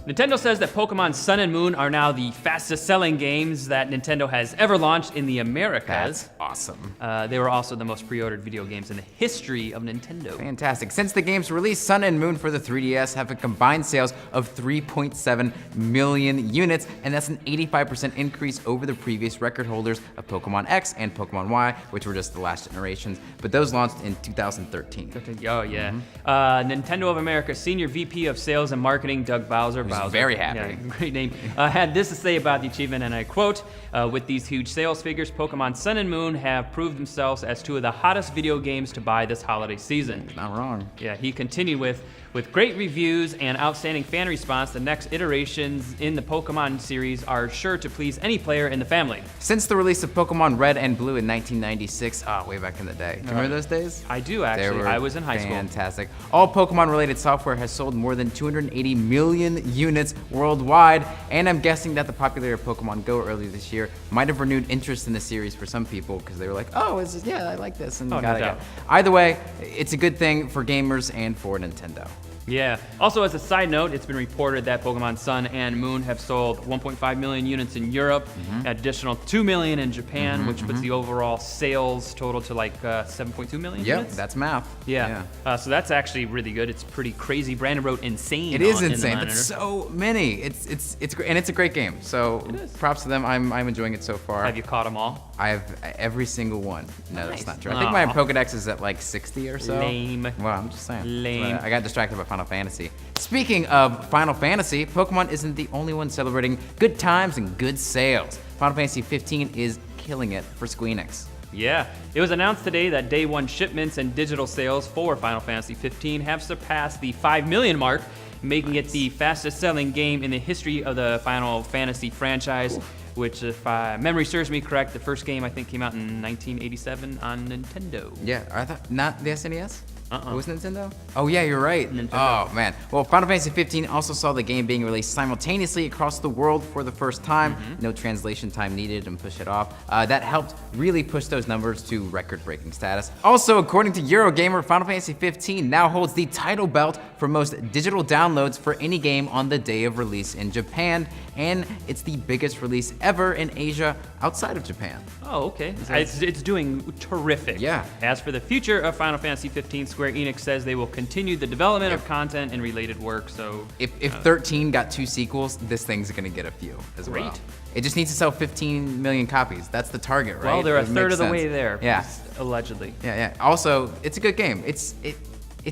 Nintendo says that Pokemon Sun and Moon are now the fastest selling games that Nintendo has ever launched in the Americas. That's awesome. They were also the most pre-ordered video games in the history of Nintendo. Fantastic. Since the game's release, Sun and Moon for the 3DS have a combined sales of 3.7 million units, and that's an 85% increase over the previous record holders of Pokemon X and Pokemon Y, which were just the last generations, but those launched in 2013. Oh, yeah. Nintendo of America Senior VP of Sales and Marketing, Doug Bowser. Very happy. Yeah, great name. Had this to say about the achievement, and I quote, with these huge sales figures, Pokemon Sun and Moon have proved themselves as two of the hottest video games to buy this holiday season. Not wrong. Yeah, he continued with great reviews and outstanding fan response, the next iterations in the Pokemon series are sure to please any player in the family. Since the release of Pokemon Red and Blue in 1996, way back in the day. Do you remember those days? I do, actually. I was in high school. Fantastic. All Pokemon-related software has sold more than 280 million units worldwide, and I'm guessing that the popularity of Pokemon Go earlier this year might have renewed interest in the series for some people because they were like, oh, I like this, and got it. Either way, it's a good thing for gamers and for Nintendo. Yeah. Also, as a side note, it's been reported that Pokemon Sun and Moon have sold 1.5 million units in Europe, additional 2 million in Japan, which puts the overall sales total to like 7.2 million units. Yep, that's math. Yeah. So that's actually really good. It's pretty crazy. Brandon wrote insane. It is insane, but so many. It's great, and it's a great game. So props to them. I'm enjoying it so far. Have you caught them all? I have every single one. No, Nice. that's not true. I think my Pokedex is at like 60 or so. Lame. Well, I'm just saying. Lame. I got distracted by Final Fantasy. Speaking of Final Fantasy, Pokemon isn't the only one celebrating good times and good sales. Final Fantasy 15 is killing it for Squeenix. Yeah, it was announced today that day one shipments and digital sales for Final Fantasy 15 have surpassed the 5 million mark, making it the fastest selling game in the history of the Final Fantasy franchise. Which, if memory serves me correct, the first game I think came out in 1987 on Nintendo. Yeah, I thought not the SNES. It was Nintendo? Oh yeah, you're right. Nintendo. Oh man. Well, Final Fantasy 15 also saw the game being released simultaneously across the world for the first time. No translation time needed and push it off. That helped really push those numbers to record-breaking status. Also, according to Eurogamer, Final Fantasy 15 now holds the title belt for most digital downloads for any game on the day of release in Japan, and it's the biggest release ever in Asia outside of Japan. Oh, okay. It's doing terrific. Yeah. As for the future of Final Fantasy 15, Square Enix says they will continue the development of content and related work. So if 13 got 2 sequels, this thing's gonna get a few as well. Great. It just needs to sell 15 million copies. That's the target, right? Well, they're a It third makes of the sense. way there. Yeah. Allegedly. Yeah. Also, it's a good game. It's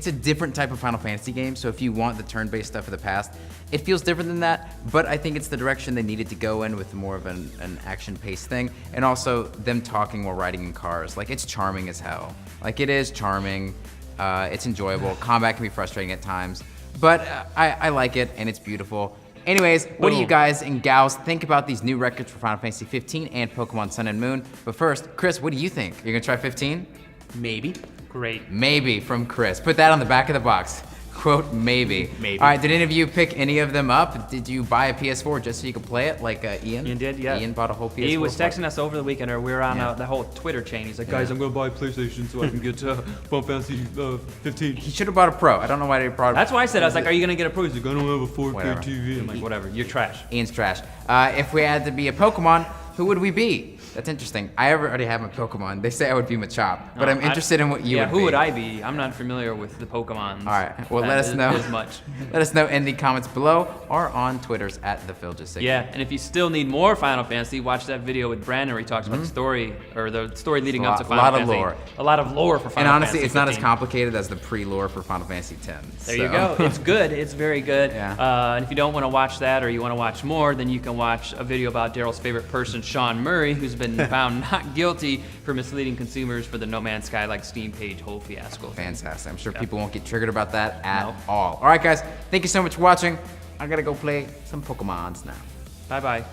a different type of Final Fantasy game, so if you want the turn-based stuff of the past, it feels different than that, but I think it's the direction they needed to go in with more of an action-paced thing, and also them talking while riding in cars. Like, it's charming as hell. Like, it is charming, it's enjoyable, combat can be frustrating at times, but I like it, and it's beautiful. Anyways, what do you guys and gals think about these new records for Final Fantasy 15 and Pokemon Sun and Moon? But first, Chris, what do you think? You're gonna try 15? Maybe. Great. Maybe from Chris. Put that on the back of the box. Quote, maybe. Maybe. All right, did any of you pick any of them up? Did you buy a PS4 just so you could play it, like Ian? Ian did, yeah. Ian bought a whole PS4. He was texting us over the weekend, or we were on the whole Twitter chain. He's like, guys, I'm going to buy a PlayStation so I can get Final Fantasy 15. He should have bought a Pro. I don't know why they brought it. That's why I said, I was like, are you going to get a Pro? He's like, I don't have a 4K Whatever. TV. I'm like, whatever, you're trash. Ian's trash. If we had to be a Pokemon, who would we be? That's interesting. I already have my Pokemon. They say I would be Machop, but I'm interested in what you would be. Yeah, who would I be? I'm not familiar with the Pokemon. All right, well, let us know. As much. Let us know in the comments below or on Twitter's @ThePhilJustSix. Yeah, and if you still need more Final Fantasy, watch that video with Brandon where he talks about the story, or the story leading up to Final Fantasy. A lot of lore. A lot of lore for Final Fantasy. And honestly, it's not as 15. complicated as the pre-lore for Final Fantasy X. There you go. It's good. It's very good. Yeah. And if you don't want to watch that, or you want to watch more, then you can watch a video about Daryl's favorite person, Sean Murray, who's been found not guilty for misleading consumers for the No Man's Sky like Steam page whole fiasco. Fantastic. I'm sure people won't get triggered about that at all. All right, guys. Thank you so much for watching. I gotta go play some Pokemons now. Bye-bye.